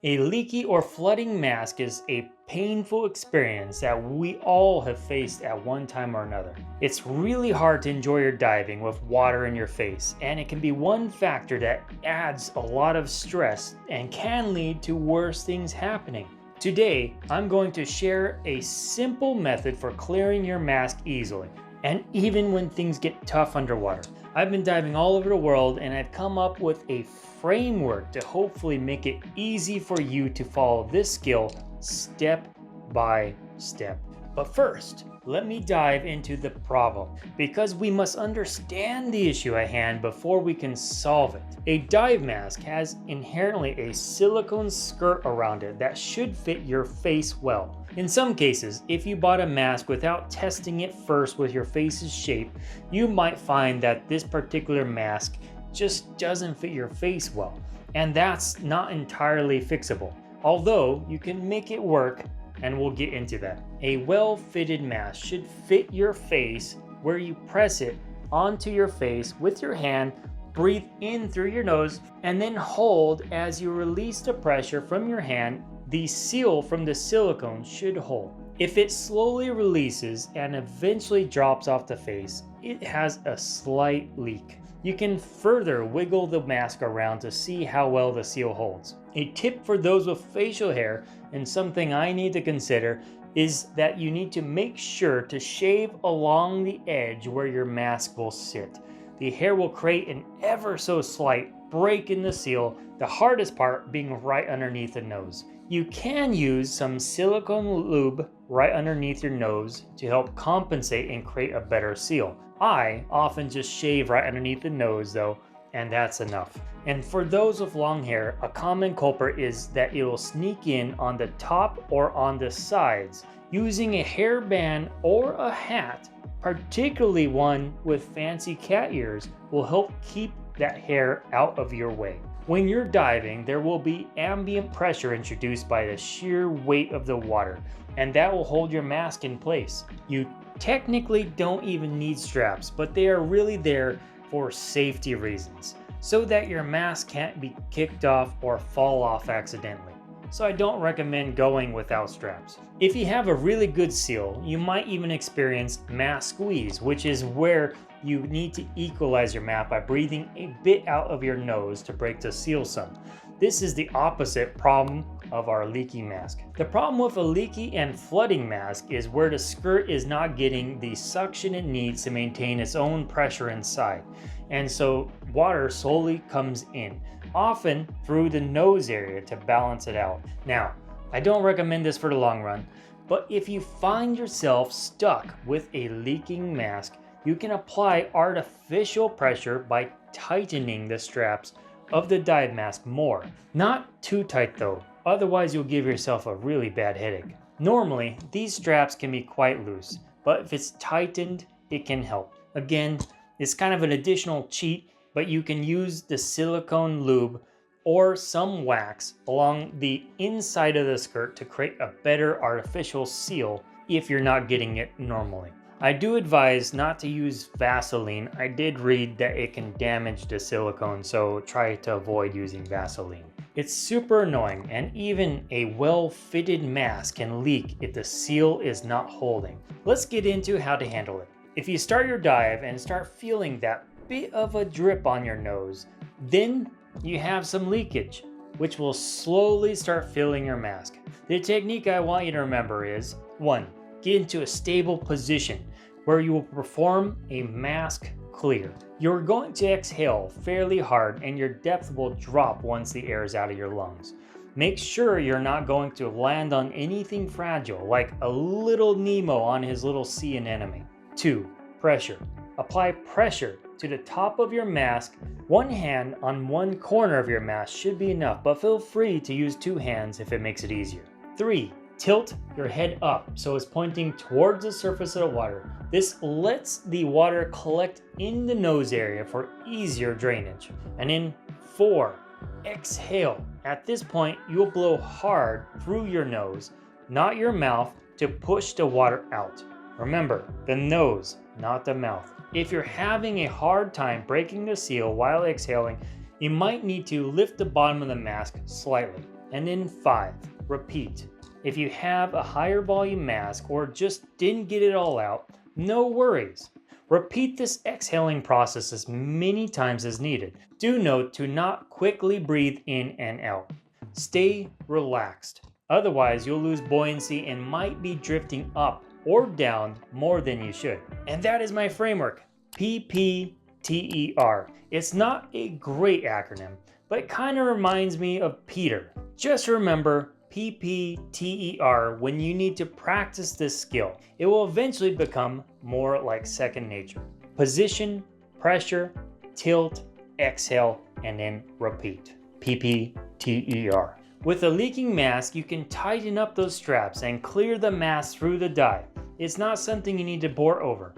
A leaky or flooding mask is a painful experience that we all have faced at one time or another. It's really hard to enjoy your diving with water in your face, and it can be one factor that adds a lot of stress and can lead to worse things happening. Today, I'm going to share a simple method for clearing your mask easily, and even when things get tough underwater. I've been diving all over the world and I've come up with a framework to hopefully make it easy for you to follow this skill step by step. But first, let me dive into the problem, because we must understand the issue at hand before we can solve it. A dive mask has inherently a silicone skirt around it that should fit your face well. In some cases, if you bought a mask without testing it first with your face's shape, you might find that this particular mask just doesn't fit your face well, and that's not entirely fixable, although you can make it work, and we'll get into that. A well-fitted mask should fit your face where you press it onto your face with your hand, breathe in through your nose, and then hold as you release the pressure from your hand. The seal from the silicone should hold. If it slowly releases and eventually drops off the face, it has a slight leak. You can further wiggle the mask around to see how well the seal holds. A tip for those with facial hair, and something I need to consider, is that you need to make sure to shave along the edge where your mask will sit. The hair will create an ever so slight break in the seal, the hardest part being right underneath the nose. You can use some silicone lube right underneath your nose to help compensate and create a better seal. I often just shave right underneath the nose though, and that's enough. And for those with long hair, a common culprit is that it will sneak in on the top or on the sides. Using a hairband or a hat, particularly one with fancy cat ears, will help keep that hair out of your way. When you're diving, there will be ambient pressure introduced by the sheer weight of the water, and that will hold your mask in place. You technically don't even need straps, but they are really there for safety reasons, so that your mask can't be kicked off or fall off accidentally. So I don't recommend going without straps. If you have a really good seal, you might even experience mask squeeze, which is where you need to equalize your mask by breathing a bit out of your nose to break the seal some. This is the opposite problem of our leaky mask. The problem with a leaky and flooding mask is where the skirt is not getting the suction it needs to maintain its own pressure inside, and so water slowly comes in, often through the nose area to balance it out. Now, I don't recommend this for the long run, but if you find yourself stuck with a leaking mask, you can apply artificial pressure by tightening the straps of the dive mask more. Not too tight though, otherwise you'll give yourself a really bad headache. Normally, these straps can be quite loose, but if it's tightened, it can help. Again, it's kind of an additional cheat, but you can use the silicone lube or some wax along the inside of the skirt to create a better artificial seal if you're not getting it normally. I do advise not to use Vaseline. I did read that it can damage the silicone, so try to avoid using Vaseline. It's super annoying, and even a well-fitted mask can leak if the seal is not holding. Let's get into how to handle it. If you start your dive and start feeling that bit of a drip on your nose, then you have some leakage, which will slowly start filling your mask. The technique I want you to remember is 1. Get into a stable position where you will perform a mask clear. You're going to exhale fairly hard and your depth will drop once the air is out of your lungs. Make sure you're not going to land on anything fragile like a little Nemo on his little sea anemone. 2. Pressure. Apply pressure to the top of your mask. One hand on one corner of your mask should be enough, but feel free to use 2 hands if it makes it easier. 3. Tilt your head up so it's pointing towards the surface of the water. This lets the water collect in the nose area for easier drainage. And then 4, exhale. At this point, you'll blow hard through your nose, not your mouth, to push the water out. Remember, the nose, not the mouth. If you're having a hard time breaking the seal while exhaling, you might need to lift the bottom of the mask slightly. And then 5, repeat. If you have a higher volume mask or just didn't get it all out, no worries. Repeat this exhaling process as many times as needed. Do note to not quickly breathe in and out. Stay relaxed. Otherwise, you'll lose buoyancy and might be drifting up or down more than you should. And that is my framework, PPTER. It's not a great acronym, but it kind of reminds me of Peter. Just remember PPTER when you need to practice this skill. It will eventually become more like second nature. Position, pressure, tilt, exhale, and then repeat. PPTER. With a leaking mask, you can tighten up those straps and clear the mask through the dive. It's not something you need to bore over,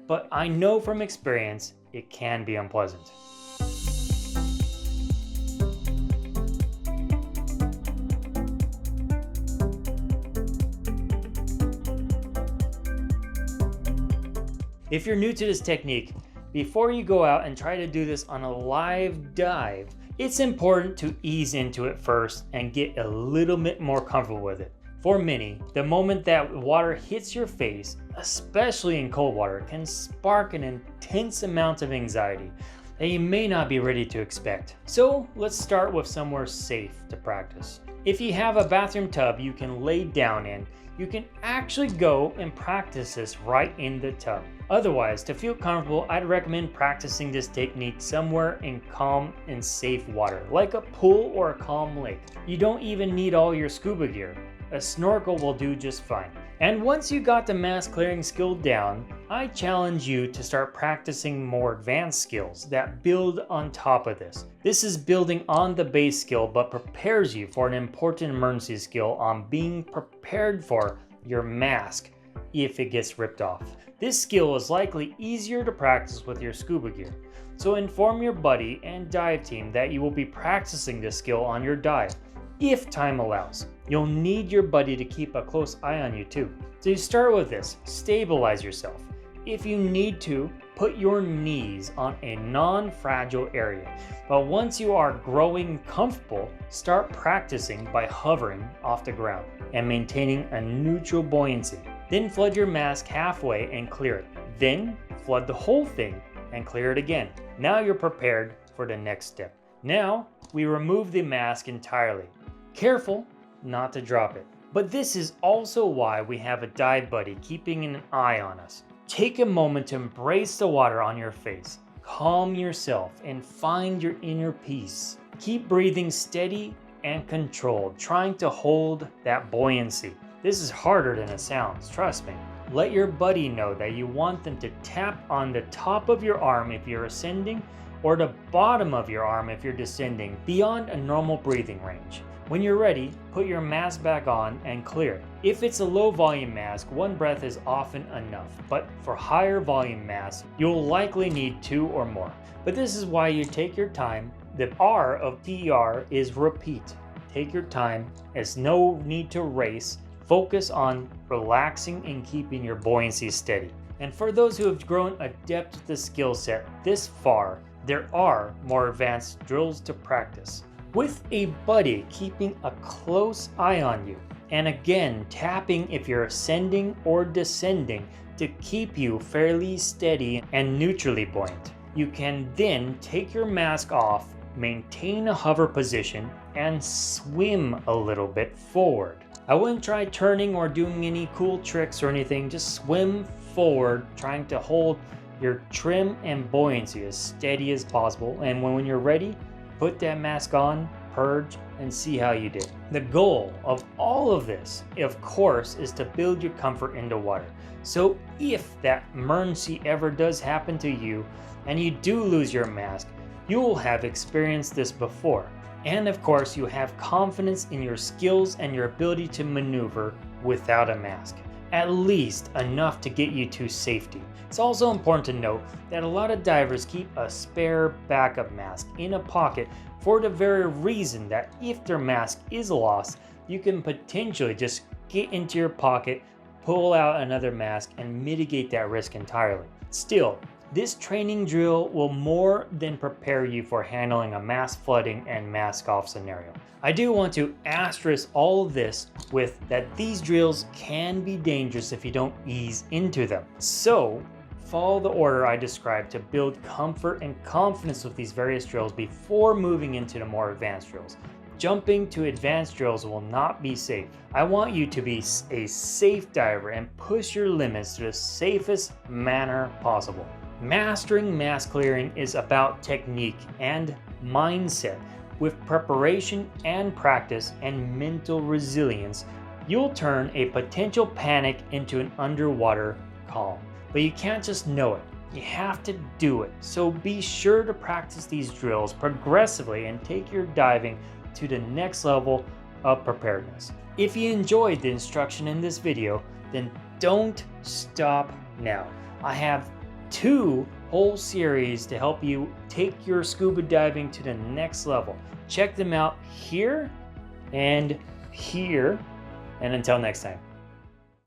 but I know from experience it can be unpleasant. If you're new to this technique, before you go out and try to do this on a live dive, it's important to ease into it first and get a little bit more comfortable with it. For many, the moment that water hits your face, especially in cold water, can spark an intense amount of anxiety that you may not be ready to expect. So let's start with somewhere safe to practice. If you have a bathroom tub you can lay down in, you can actually go and practice this right in the tub. Otherwise, to feel comfortable, I'd recommend practicing this technique somewhere in calm and safe water, like a pool or a calm lake. You don't even need all your scuba gear. A snorkel will do just fine. And once you got the mask clearing skill down, I challenge you to start practicing more advanced skills that build on top of this. This is building on the base skill but prepares you for an important emergency skill on being prepared for your mask if it gets ripped off. This skill is likely easier to practice with your scuba gear, so inform your buddy and dive team that you will be practicing this skill on your dive. If time allows, you'll need your buddy to keep a close eye on you too. So you start with this, stabilize yourself. If you need to, put your knees on a non-fragile area. But once you are growing comfortable, start practicing by hovering off the ground and maintaining a neutral buoyancy. Then flood your mask halfway and clear it. Then flood the whole thing and clear it again. Now you're prepared for the next step. Now we remove the mask entirely. Careful not to drop it. But this is also why we have a dive buddy keeping an eye on us. Take a moment to embrace the water on your face. Calm yourself and find your inner peace. Keep breathing steady and controlled, trying to hold that buoyancy. This is harder than it sounds, trust me. Let your buddy know that you want them to tap on the top of your arm if you're ascending, or the bottom of your arm if you're descending, beyond a normal breathing range. When you're ready, put your mask back on and clear it. If it's a low volume mask, one breath is often enough, but for higher volume masks, you'll likely need 2 or more. But this is why you take your time. The R of TR is repeat. Take your time, there's no need to race. Focus on relaxing and keeping your buoyancy steady. And for those who have grown adept with the skill set this far, there are more advanced drills to practice. With a buddy keeping a close eye on you, and again tapping if you're ascending or descending to keep you fairly steady and neutrally buoyant. You can then take your mask off, maintain a hover position, and swim a little bit forward. I wouldn't try turning or doing any cool tricks or anything, just swim forward, trying to hold your trim and buoyancy as steady as possible, and when you're ready, put that mask on, purge, and see how you did. The goal of all of this, of course, is to build your comfort in the water. So if that emergency ever does happen to you, and you do lose your mask, you will have experienced this before. And of course, you have confidence in your skills and your ability to maneuver without a mask. At least enough to get you to safety. It's also important to note that a lot of divers keep a spare backup mask in a pocket for the very reason that if their mask is lost, you can potentially just get into your pocket, pull out another mask, and mitigate that risk entirely. Still, This training drill will more than prepare you for handling a mask flooding and mask off scenario. I do want to asterisk all of this with that these drills can be dangerous if you don't ease into them. So follow the order I described to build comfort and confidence with these various drills before moving into the more advanced drills. Jumping to advanced drills will not be safe. I want you to be a safe diver and push your limits to the safest manner possible. Mastering mask clearing is about technique and mindset. With preparation and practice and mental resilience, you'll turn a potential panic into an underwater calm. But you can't just know it. You have to do it. So be sure to practice these drills progressively and take your diving to the next level of preparedness. If you enjoyed the instruction in this video, then don't stop now. I have 2 whole series to help you take your scuba diving to the next level. Check them out here and here. And until next time.